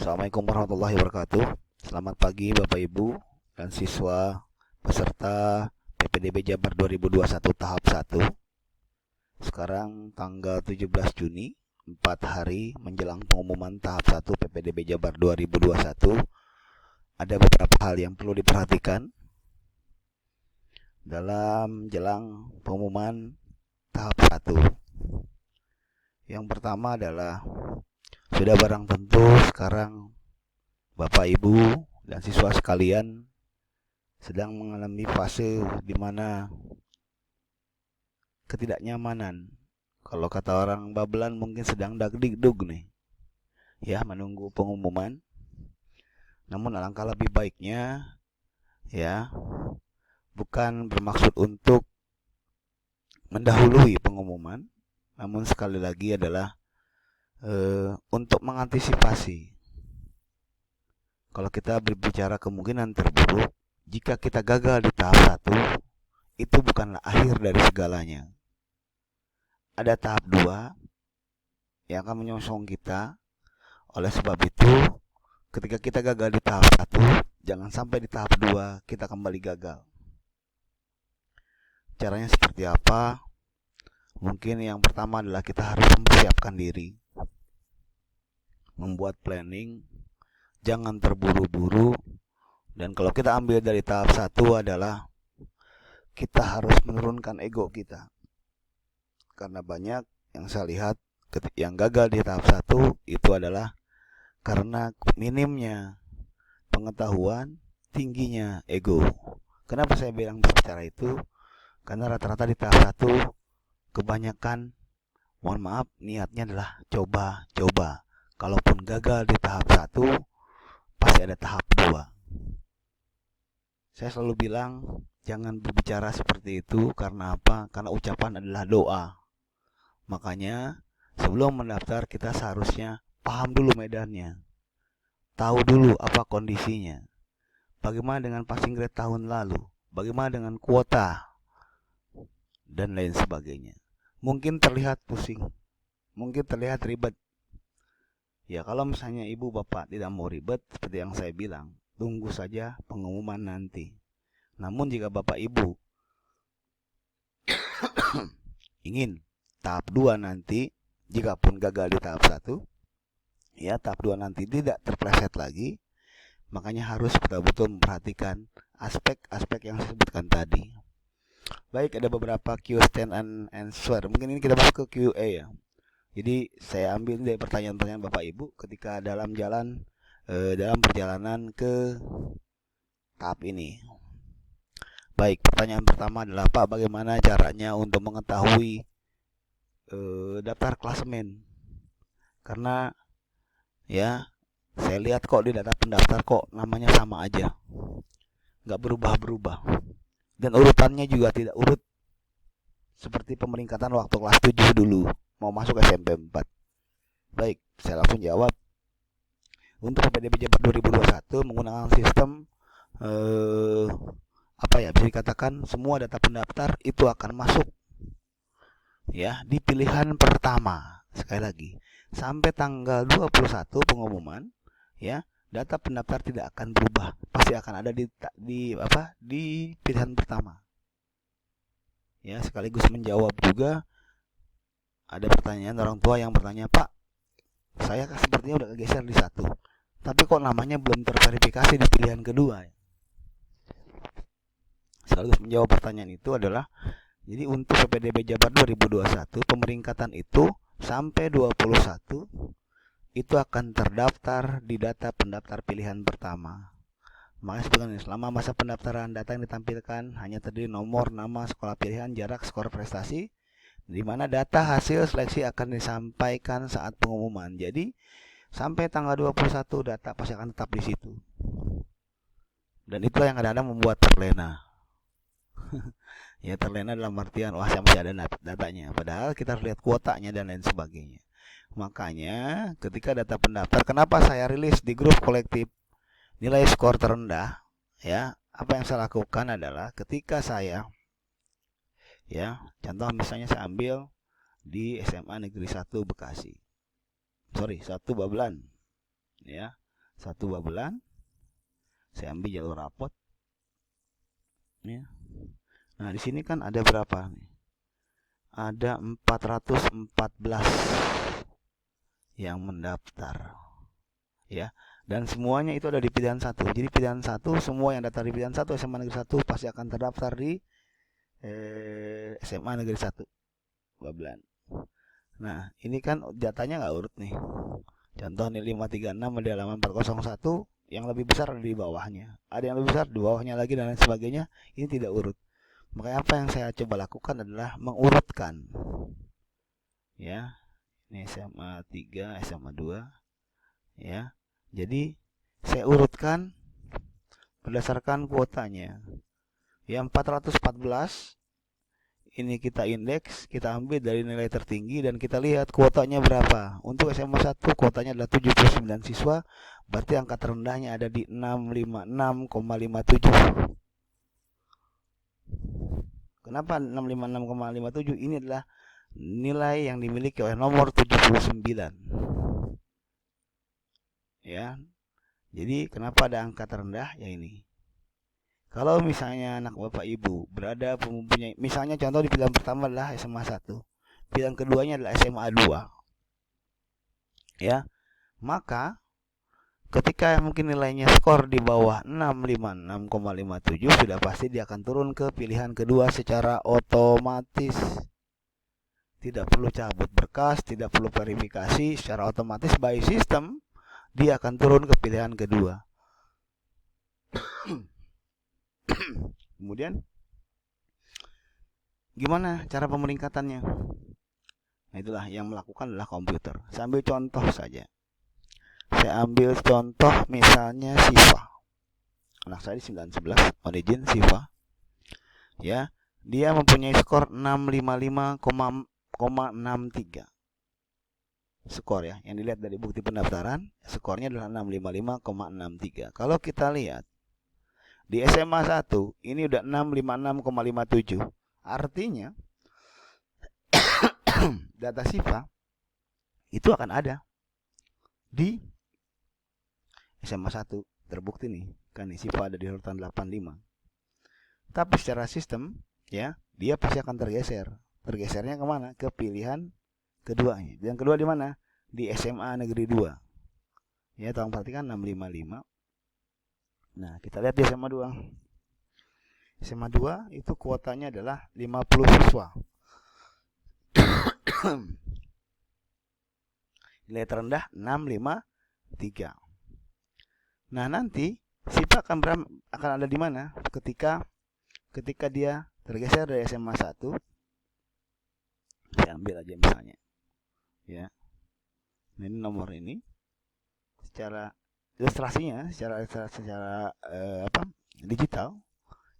Assalamualaikum warahmatullahi wabarakatuh. Selamat pagi Bapak Ibu dan siswa peserta PPDB Jabar 2021 tahap 1. Sekarang tanggal 17 Juni, 4 hari menjelang pengumuman tahap 1 PPDB Jabar 2021. Ada beberapa hal yang perlu diperhatikan dalam jelang pengumuman tahap 1. Yang pertama adalah sudah barang tentu sekarang Bapak Ibu dan siswa sekalian sedang mengalami fase di mana ketidaknyamanan. Kalau kata orang Babelan mungkin sedang dagdikdug nih. Ya, menunggu pengumuman. Namun alangkah lebih baiknya ya, bukan bermaksud untuk mendahului pengumuman, namun sekali lagi adalah untuk mengantisipasi. Kalau kita berbicara kemungkinan terburuk, jika kita gagal di tahap 1, itu bukanlah akhir dari segalanya. Ada tahap 2 yang akan menyongsong kita. Oleh sebab itu, ketika kita gagal di tahap 1, jangan sampai di tahap 2 kita kembali gagal. Caranya seperti apa? Mungkin yang pertama adalah kita harus mempersiapkan diri, membuat planning, jangan terburu-buru. Dan kalau kita ambil dari tahap 1 adalah kita harus menurunkan ego kita. Karena banyak yang saya lihat yang gagal di tahap 1 itu adalah karena minimnya pengetahuan, tingginya ego. Kenapa saya bilang bicara itu? Karena rata-rata di tahap 1 kebanyakan, mohon maaf, niatnya adalah coba-coba. Kalaupun gagal di tahap 1, pasti ada tahap 2. Saya selalu bilang, jangan berbicara seperti itu. Karena apa? Karena ucapan adalah doa. Makanya, sebelum mendaftar kita seharusnya paham dulu medannya. Tahu dulu apa kondisinya. Bagaimana dengan passing grade tahun lalu? Bagaimana dengan kuota? Dan lain sebagainya. Mungkin terlihat pusing. Mungkin terlihat ribet. Ya, kalau misalnya ibu bapak tidak mau ribet, seperti yang saya bilang, tunggu saja pengumuman nanti. Namun jika bapak ibu ingin tahap 2 nanti, jika pun gagal di tahap 1, ya tahap 2 nanti tidak terpleset lagi, makanya harus betul-betul memperhatikan aspek-aspek yang saya sebutkan tadi. Baik, ada beberapa question and answer. Mungkin ini kita masuk ke Q&A ya. Jadi saya ambil dari pertanyaan-pertanyaan Bapak Ibu ketika dalam perjalanan ke tahap ini. Baik, pertanyaan pertama adalah, Pak, bagaimana caranya untuk mengetahui daftar klasemen? Karena ya, saya lihat kok di data pendaftar kok namanya sama aja, nggak berubah-berubah. Dan urutannya juga tidak urut seperti pemeringkatan waktu kelas 7 dulu mau masuk SMP 4. Baik, saya langsung jawab. Untuk PPDB Jabar 2021 menggunakan sistem bisa dikatakan semua data pendaftar itu akan masuk ya di pilihan pertama. Sekali lagi, sampai tanggal 21 pengumuman ya, data pendaftar tidak akan berubah, pasti akan ada di pilihan pertama. Ya, sekaligus menjawab juga ada pertanyaan orang tua yang bertanya, Pak, saya sepertinya udah kegeser di 1, tapi kok namanya belum terverifikasi di pilihan kedua. Sekaligus menjawab pertanyaan itu adalah, jadi untuk PPDB Jabar 2021 pemeringkatan itu sampai 21 itu akan terdaftar di data pendaftar pilihan pertama. Makanya sebetulnya selama masa pendaftaran data yang ditampilkan hanya terdiri nomor, nama, sekolah pilihan, jarak, skor prestasi, di mana data hasil seleksi akan disampaikan saat pengumuman. Jadi sampai tanggal 21 data pasti akan tetap di situ. Dan itulah yang kadang-kadang membuat terlena. Ya, terlena dalam artian wah, saya masih ada datanya, padahal kita harus lihat kuotanya dan lain sebagainya. Makanya ketika data pendaftar, kenapa saya rilis di grup kolektif nilai skor terendah ya, apa yang saya lakukan adalah ketika saya ya, contoh misalnya saya ambil di SMA Negeri 1 Bekasi, 1 Babelan ya, 1 babelan. Saya ambil jalur rapot. Ya. Nah, di sini kan ada berapa nih? Ada 414 yang mendaftar. Ya. Dan semuanya itu ada di pilihan 1. Jadi pilihan 1, semua yang daftar di pilihan 1 SMA Negeri 1 pasti akan terdaftar di SMA Negeri 1 Babelan. Nah, ini kan datanya nggak urut nih. Contoh nih 536 di halaman 401, yang lebih besar ada di bawahnya. Ada yang lebih besar di bawahnya lagi dan lain sebagainya. Ini tidak urut. Makanya apa yang saya coba lakukan adalah mengurutkan. Ya. Ini SMA 3, SMA 2. Ya. Jadi saya urutkan berdasarkan kuotanya. Yang 414 ini kita indeks, kita ambil dari nilai tertinggi dan kita lihat kuotanya berapa. Untuk SMA 1 kuotanya adalah 79 siswa, berarti angka terendahnya ada di 656,57. Kenapa 656,57? Ini adalah nilai yang dimiliki oleh nomor 79. Ya. Jadi kenapa ada angka terendah? Ya ini. Kalau misalnya anak Bapak Ibu berada mempunyai, misalnya contoh di pilihan pertama adalah SMA 1, pilihan keduanya adalah SMA 2. Ya. Maka ketika mungkin nilainya skor di bawah 656,57, sudah pasti dia akan turun ke pilihan kedua secara otomatis. Tidak perlu cabut berkas, tidak perlu verifikasi, secara otomatis by system dia akan turun ke pilihan kedua. Kemudian gimana cara pemeringkatannya? Nah, itulah yang melakukan adalah komputer. Saya ambil contoh saja. Saya ambil contoh misalnya Siva. Anak saya di 911, origin Siva. Ya, dia mempunyai skor 655,63. Skor ya, yang dilihat dari bukti pendaftaran, skornya adalah 655,63. Kalau kita lihat di SMA 1 ini udah 656,57. Artinya data Siva itu akan ada di SMA 1. Terbukti nih, kan nih Siva ada di urutan 85. Tapi secara sistem ya, dia pasti akan tergeser. Tergesernya kemana? Ke pilihan keduanya. Pilihan kedua di mana? Di SMA Negeri 2. Ya, tolong perhatikan 655. Nah, kita lihat di SMA 2. SMA 2 itu kuotanya adalah 50 siswa. Nilai terendah 653. Nah, nanti Siva akan ada di mana ketika dia tergeser dari SMA 1. Saya ambil aja misalnya. Ya. Nah, ini nomor ini. Secara ilustrasinya, secara digital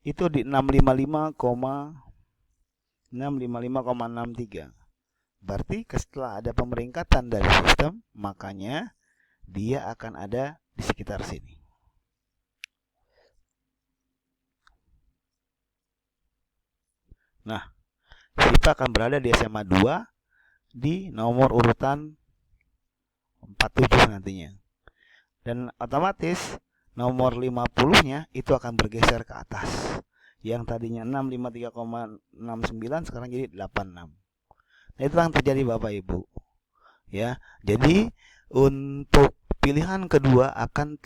itu di 655,63. Berarti setelah ada pemeringkatan dari sistem, makanya dia akan ada di sekitar sini. Nah, kita akan berada di SMA 2 di nomor urutan 47 nantinya. Dan otomatis nomor 50-nya itu akan bergeser ke atas. Yang tadinya 653,69 sekarang jadi 86. Nah, itu yang terjadi Bapak Ibu. Ya. Jadi untuk pilihan kedua akan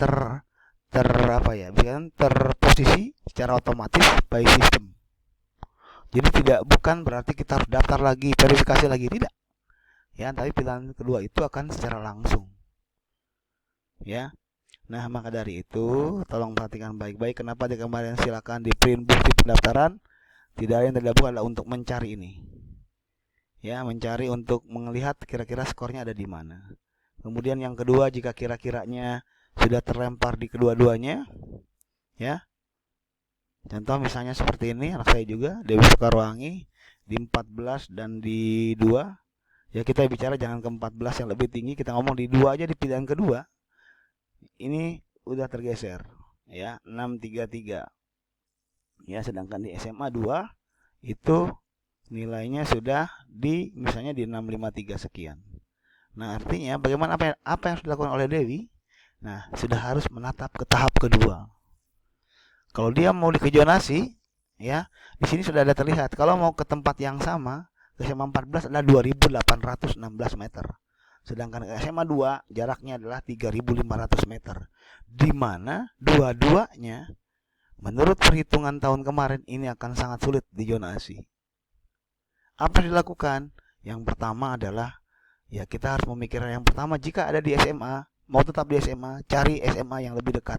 terposisi secara otomatis by system. Jadi bukan berarti kita harus daftar lagi, verifikasi lagi, tidak. Ya, tapi pilihan kedua itu akan secara langsung. Ya. Nah, maka dari itu tolong perhatikan baik-baik kenapa di kemarin silakan di print bukti pendaftaran. Tidak ada yang dilakukan adalah untuk mencari ini. Ya, mencari untuk melihat kira-kira skornya ada di mana. Kemudian yang kedua, jika kira-kiranya sudah terlempar di kedua-duanya, ya. Contoh misalnya seperti ini, anak saya juga Dewi Soekarwangi di 14 dan di 2. Ya, kita bicara jangan ke 14 yang lebih tinggi, kita ngomong di 2 aja di pilihan kedua. Ini udah tergeser, ya, 633. Ya, sedangkan di SMA 2 itu nilainya sudah misalnya di 653 sekian. Nah, artinya bagaimana apa yang harus dilakukan oleh Dewi? Nah, sudah harus menatap ke tahap kedua. Kalau dia mau ke zonasi, ya, di sini sudah ada terlihat. Kalau mau ke tempat yang sama, ke SMA 14 adalah 2.816 meter. Sedangkan ke SMA 2 jaraknya adalah 3.500 meter. Di mana dua-duanya menurut perhitungan tahun kemarin ini akan sangat sulit di zonasi. Apa yang dilakukan? Yang pertama adalah ya kita harus memikirkan yang pertama, jika ada di SMA, mau tetap di SMA, cari SMA yang lebih dekat.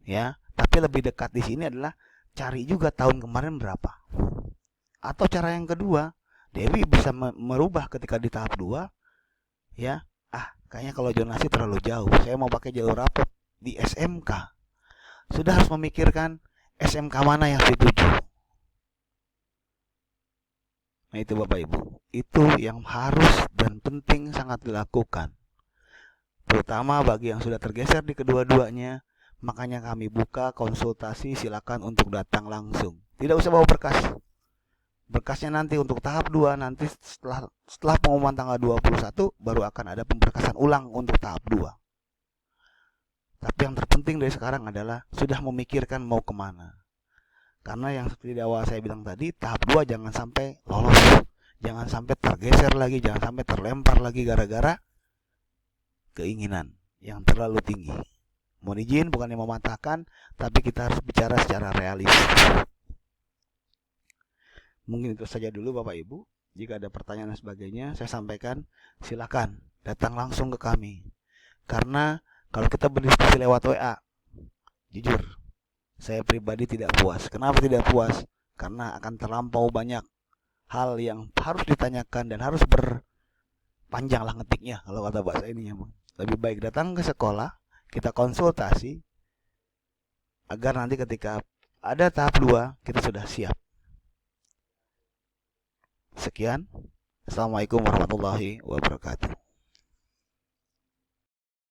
Ya, tapi lebih dekat di sini adalah cari juga tahun kemarin berapa. Atau cara yang kedua, Dewi bisa merubah ketika di tahap 2, ya. Kayaknya kalau zonasi terlalu jauh, saya mau pakai jalur rapot di SMK. Sudah harus memikirkan SMK mana yang dituju. Nah, itu Bapak Ibu, itu yang harus dan penting sangat dilakukan. Terutama bagi yang sudah tergeser di kedua-duanya. Makanya kami buka konsultasi, silakan untuk datang langsung. Tidak usah bawa berkas. Berkasnya nanti untuk tahap 2, nanti setelah pengumuman tanggal 21 baru akan ada pemberkasan ulang untuk tahap 2. Tapi yang terpenting dari sekarang adalah sudah memikirkan mau kemana. Karena yang seperti di awal saya bilang tadi, tahap 2 jangan sampai lolos. Jangan sampai tergeser lagi, jangan sampai terlempar lagi gara-gara keinginan yang terlalu tinggi. Mohon izin, bukan yang mematahkan, tapi kita harus bicara secara realistis. Mungkin itu saja dulu Bapak Ibu. Jika ada pertanyaan dan sebagainya, saya sampaikan, silakan datang langsung ke kami. Karena kalau kita berdiskusi lewat WA, jujur, saya pribadi tidak puas. Kenapa tidak puas? Karena akan terlampau banyak hal yang harus ditanyakan dan harus berpanjang lah ngetiknya, kalau kata bahasa ini. Lebih baik datang ke sekolah, kita konsultasi, agar nanti ketika ada tahap 2, kita sudah siap. Sekian. Assalamualaikum warahmatullahi wabarakatuh.